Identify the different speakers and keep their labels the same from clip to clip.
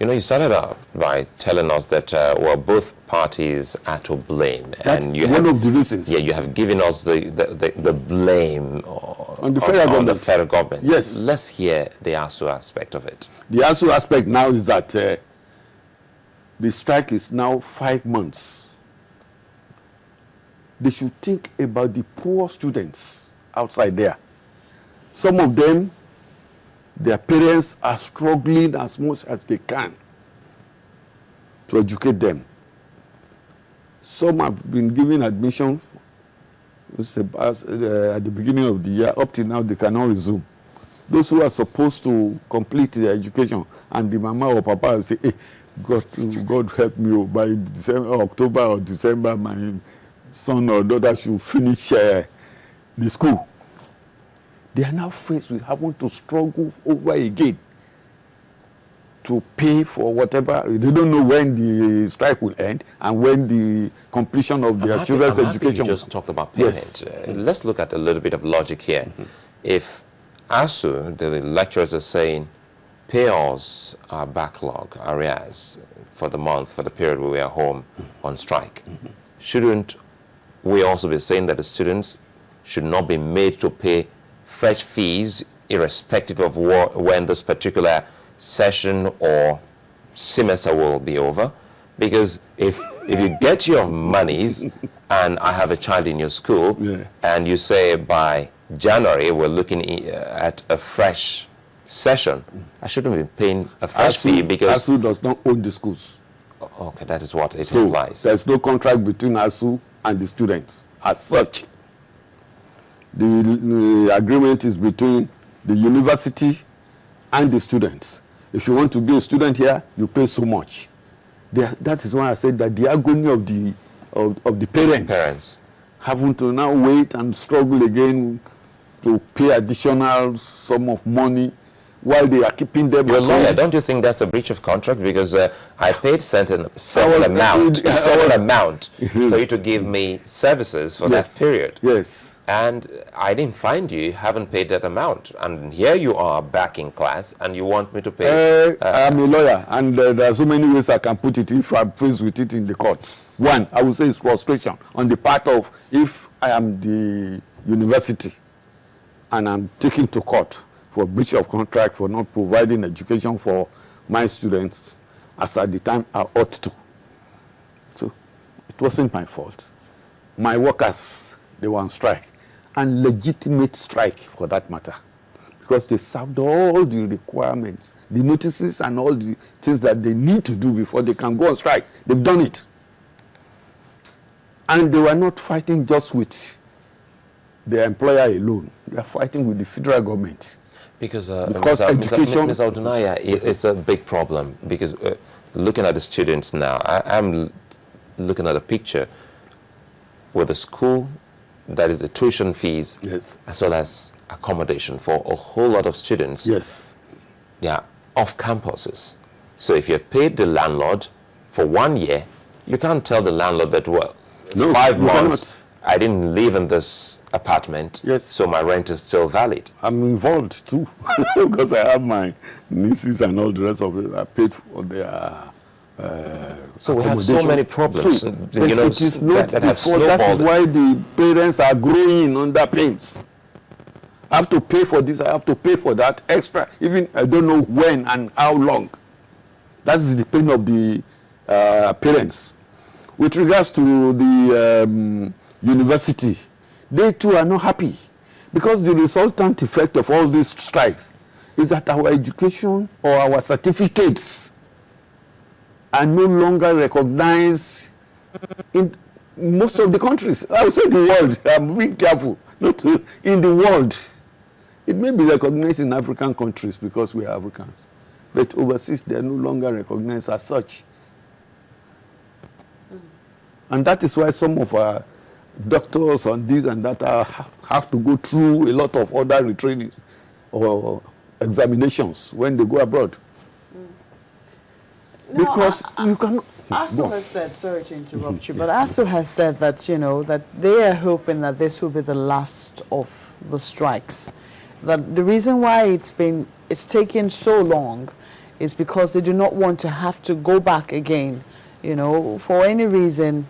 Speaker 1: You know, you started out by telling us that well, both parties are to blame.
Speaker 2: That's
Speaker 1: and you
Speaker 2: one
Speaker 1: have,
Speaker 2: of the reasons.
Speaker 1: Yeah, you have given us the blame
Speaker 2: on the federal government.
Speaker 1: On the federal government.
Speaker 2: Yes.
Speaker 1: Let's hear the ASUU aspect of it.
Speaker 2: The ASUU aspect now is that the strike is now 5 months. They should think about the poor students outside there. Some of them, their parents are struggling as much as they can to educate them. Some have been given admission at the beginning of the year. Up to now, they cannot resume. Those who are supposed to complete their education, and the mama or papa will say, hey, God help me, by October or December, my son or daughter should finish the school. They are now faced with having to struggle over again to pay for whatever. They don't know when the strike will end and when the completion of their children's education.
Speaker 1: You just talked about payment.
Speaker 2: Yes.
Speaker 1: Let's look at a little bit of logic here. If ASUU, the lecturers are saying, pay us our backlog, arrears, for the month, for the period we were home on strike, shouldn't we also be saying that the students should not be made to pay fresh fees irrespective of when this particular session or semester will be over? Because if you get your monies and I have a child in your school, and you say by January we're looking at a fresh session, I shouldn't be paying a fresh fee because
Speaker 2: ASUU does not own the schools.
Speaker 1: Okay, that is what it
Speaker 2: so
Speaker 1: implies.
Speaker 2: There's no contract between ASUU and the students as such. The agreement is between the university and the students. If you want to be a student here, you pay so much. That is why I said that the agony of the parents having to now wait and struggle again to pay additional sum of money while they are keeping them.
Speaker 1: Your lawyer, don't you think that's a breach of contract? Because I paid certain amount for you to give me services for that period.
Speaker 2: Yes.
Speaker 1: And I didn't find you haven't paid that amount. And here you are back in class and you want me to pay.
Speaker 2: I'm a lawyer, and there are so many ways I can put it if I'm faced with it in the court. One, I would say it's frustration on the part of, if I am the university and I'm taken to court for breach of contract for not providing education for my students as at the time I ought to. So it wasn't my fault. My workers, they were on strike, and legitimate strike for that matter, because they served all the requirements, the notices and all the things that they need to do before they can go on strike. They've done it. And they were not fighting just with the employer alone. They are fighting with the federal government.
Speaker 1: Because
Speaker 2: education...
Speaker 1: Ms. Aldunaya, it's a big problem, because looking at the students now, I'm looking at a picture with a school that is the tuition fees, as well as accommodation for a whole lot of students.
Speaker 2: Yes.
Speaker 1: Yeah, off campuses. So if you've paid the landlord for 1 year, you can't tell the landlord that, well,
Speaker 2: no,
Speaker 1: 5 months, I didn't live in this apartment, so my rent is still valid. I'm
Speaker 2: involved too, because I have my nieces and all the rest of it. I paid for their
Speaker 1: so we have so many problems,
Speaker 2: you know, it is not that have snowballed. That is why the parents are growing under pains. I have to pay for this, I have to pay for that extra, even I don't know when and how long. That is the pain of the parents. With regards to the university, they too are not happy, because the resultant effect of all these strikes is that our education or our certificates are no longer recognized in most of the countries. I would say the world. I'm being careful. Not in the world. It may be recognized in African countries because we are Africans, but overseas they are no longer recognized as such. And that is why some of our doctors on this and that have to go through a lot of other retrainings or examinations when they go abroad.
Speaker 3: No,
Speaker 2: because you cannot.
Speaker 3: ASUU has said, sorry to interrupt you, but ASUU has said that, you know, that they are hoping that this will be the last of the strikes. That the reason why it's taken so long is because they do not want to have to go back again, you know, for any reason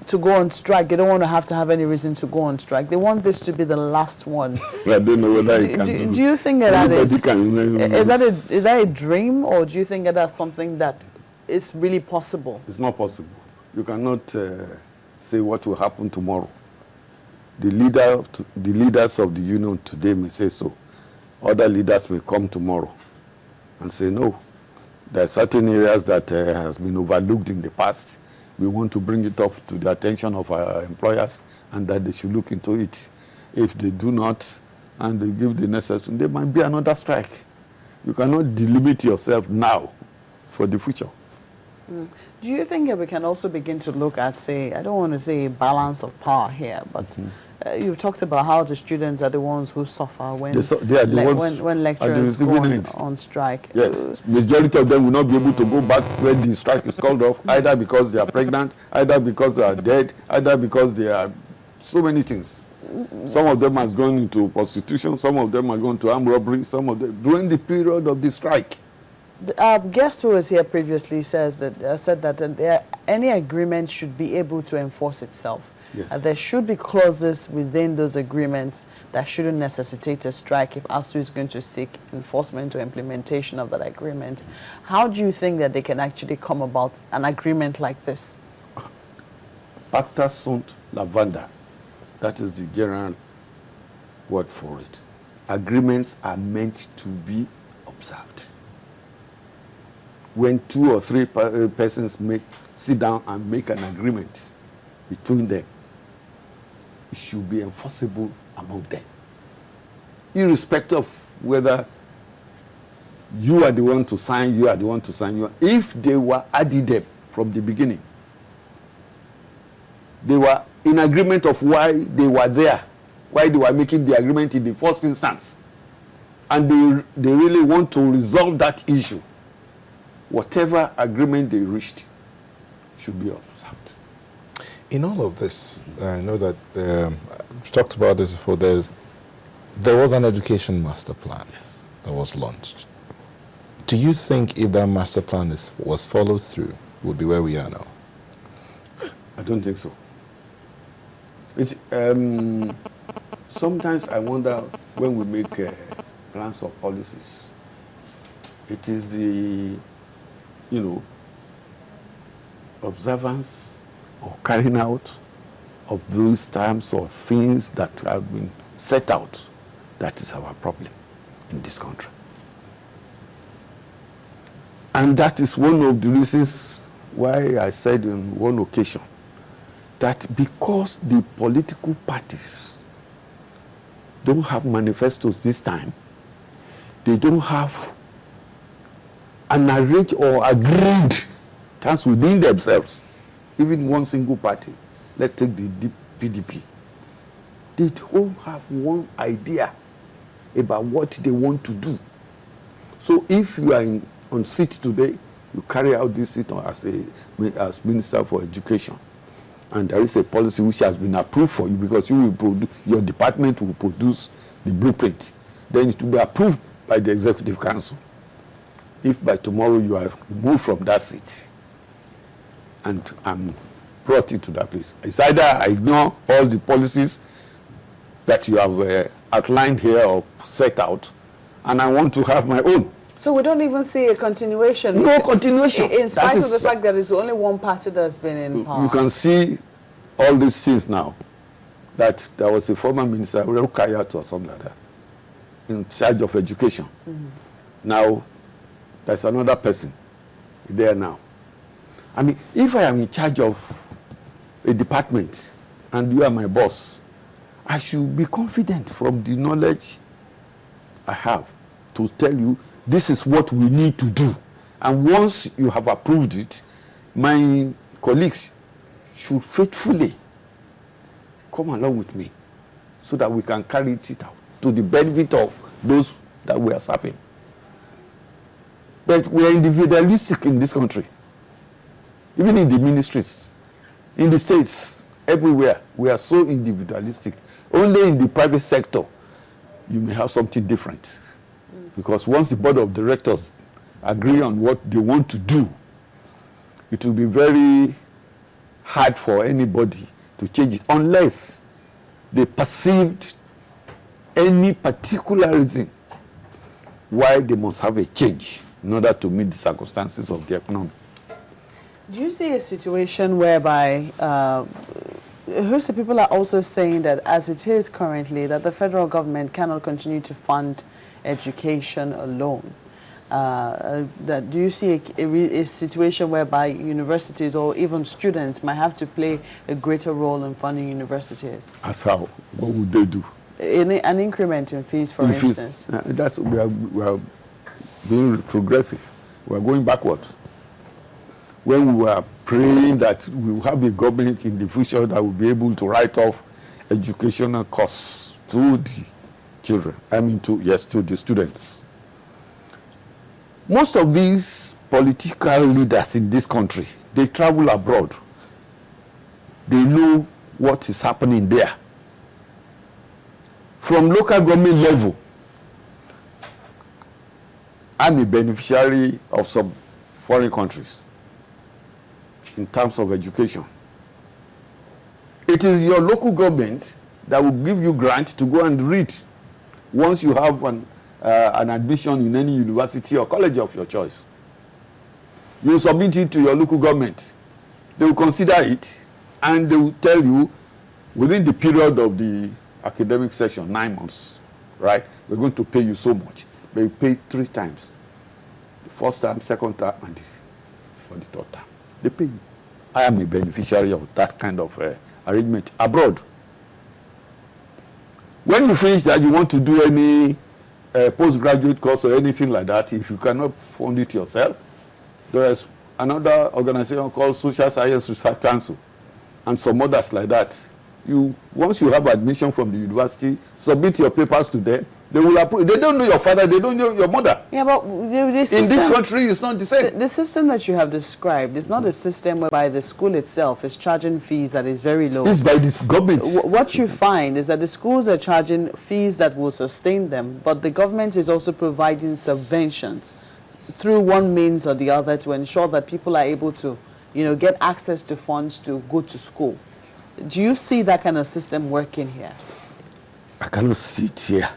Speaker 3: to go on strike. They don't want to have any reason to go on strike. They want this to be the last one.
Speaker 2: I don't know whether it can
Speaker 3: do you think that is that a dream, or do you think that that's something that is really possible?
Speaker 2: It's not possible. You cannot say what will happen tomorrow. The leaders of the union today may say so. Other leaders may come tomorrow and say no. There are certain areas that has been overlooked in the past. We want to bring it up to the attention of our employers, and that they should look into it. If they do not, and they give the necessary, there might be another strike. You cannot delimit yourself now for the future.
Speaker 3: Mm. Do you think that we can also begin to look at, say, I don't want to say balance of power here, but you've talked about how the students are the ones who suffer when lecturers go on strike.
Speaker 2: Yes. Majority of them will not be able to go back when the strike is called off, either because they are pregnant, either because they are dead, either because they are so many things. Some of them has gone into prostitution, some of them are going to armed robbery, some of them during the period of the strike.
Speaker 3: The guest who was here previously said that any agreement should be able to enforce itself.
Speaker 2: Yes.
Speaker 3: There should be clauses within those agreements that shouldn't necessitate a strike if ASUU is going to seek enforcement or implementation of that agreement. How do you think that they can actually come about an agreement like this?
Speaker 2: Pacta sunt lavanda. That is the general word for it. Agreements are meant to be observed. When 2 or 3 persons sit down and make an agreement between them, it should be enforceable among them, irrespective of whether you are the one to sign, you are the one to sign. If they were added from the beginning, they were in agreement of why they were there, why they were making the agreement in the first instance, and they really want to resolve that issue, whatever agreement they reached should be observed.
Speaker 4: In all of this, I know that we've talked about this before. There was an education master plan that was launched. Do you think if that master plan was followed through, would be where we are now?
Speaker 2: I don't think so. Sometimes I wonder when we make plans or policies, it is the, observance or carrying out of those terms or things that have been set out that is our problem in this country. And that is one of the reasons why I said on one occasion that because the political parties don't have manifestos this time, they don't have an arranged or agreed terms within themselves, even one single party. Let's take the PDP. They don't have one idea about what they want to do. So if you are on seat today, you carry out this seat as Minister for Education, and there is a policy which has been approved for you because your department will produce the blueprint. Then it will be approved by the Executive Council. If by tomorrow you are moved from that seat and I'm brought into that place, it's either I ignore all the policies that you have outlined here or set out, and I want to have my own.
Speaker 3: So we don't even see a continuation.
Speaker 2: No continuation.
Speaker 3: In spite of the fact that it's only one party that's been in power.
Speaker 2: You can see all these things now. That there was a former minister, Kayat or something like that, in charge of education. Mm-hmm. Now, there's another person there now. I mean, if I am in charge of a department and you are my boss, I should be confident from the knowledge I have to tell you this is what we need to do. And once you have approved it, my colleagues should faithfully come along with me so that we can carry it out to the benefit of those that we are serving. But we are individualistic in this country. Even in the ministries, in the states, everywhere, we are so individualistic. Only in the private sector, you may have something different. Because once the board of directors agree on what they want to do, it will be very hard for anybody to change it unless they perceived any particular reason why they must have a change in order to meet the circumstances of the economy.
Speaker 3: Do you see a situation whereby the people are also saying that as it is currently, that the federal government cannot continue to fund education alone? Do you see a situation whereby universities or even students might have to play a greater role in funding universities?
Speaker 2: As how? What would they do?
Speaker 3: An increment in fees, for instance.
Speaker 2: That's we are being progressive. We are going backwards. When we were praying that we will have a government in the future that will be able to write off educational costs to the children, to the students. Most of these political leaders in this country, they travel abroad. They know what is happening there. From local government level, I'm a beneficiary of some foreign countries in terms of education. It is your local government that will give you grant to go and read once you have an admission in any university or college of your choice. You submit it to your local government. They will consider it and they will tell you within the period of the academic session, 9 months, right? We're going to pay you so much. But you pay 3 times. The first time, second time, and for the third time. They pay you. I am a beneficiary of that kind of arrangement abroad. When you finish that, you want to do any postgraduate course or anything like that, if you cannot fund it yourself, there is another organization called Social Science Research Council and some others like that. Once you have admission from the university, submit your papers to them. They will approve. They don't know your father. They don't know your mother.
Speaker 3: Yeah, but in
Speaker 2: this country, it's not the same.
Speaker 3: The system that you have described is not a system whereby the school itself is charging fees that is very low.
Speaker 2: It's by this government.
Speaker 3: What you find is that the schools are charging fees that will sustain them, but the government is also providing subventions through one means or the other to ensure that people are able to, get access to funds to go to school. Do you see that kind of system working here?
Speaker 2: I cannot see it here.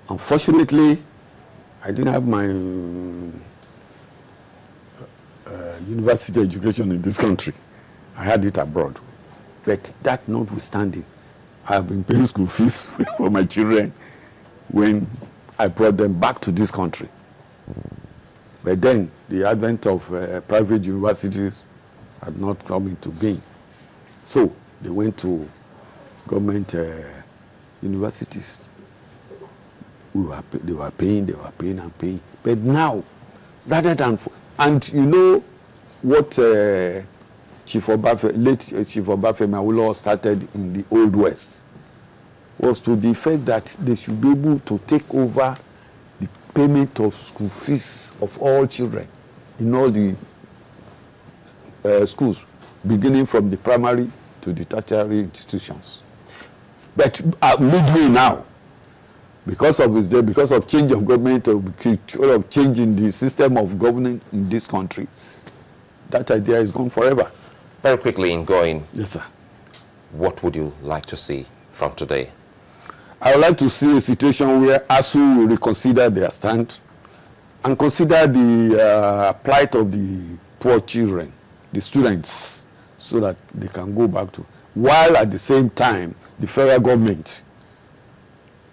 Speaker 2: Unfortunately, I didn't have my university education in this country. I had it abroad. But that notwithstanding, I have been paying school fees for my children when I brought them back to this country. But then the advent of private universities had not come into being. So they went to government universities. They were paying and paying. But now, rather than... And you know what late Chief Obafemi Awolowo started in the Old West was to the effect that they should be able to take over the payment of school fees of all children in all the schools, beginning from the primary to the tertiary institutions. But midway now, because of change of government, of change in the system of governance in this country, that idea is gone forever.
Speaker 1: Very quickly in going,
Speaker 2: yes, sir.
Speaker 1: What would you like to see from today?
Speaker 2: I would like to see a situation where ASUU will reconsider their stand and consider the plight of the poor children, the students, so that they can go back to, while at the same time, the federal government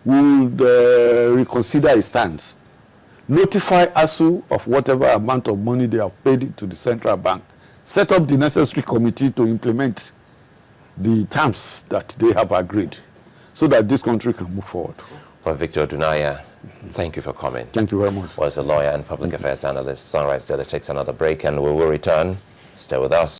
Speaker 2: would reconsider its stance, notify ASUU of whatever amount of money they have paid to the central bank, set up the necessary committee to implement the terms that they have agreed, so that this country can move forward.
Speaker 1: Well, Victor Dunaya, thank you for coming.
Speaker 2: Thank you very much.
Speaker 1: Was a lawyer and public affairs analyst. Sunrise Daily takes another break and we will return. Stay with us.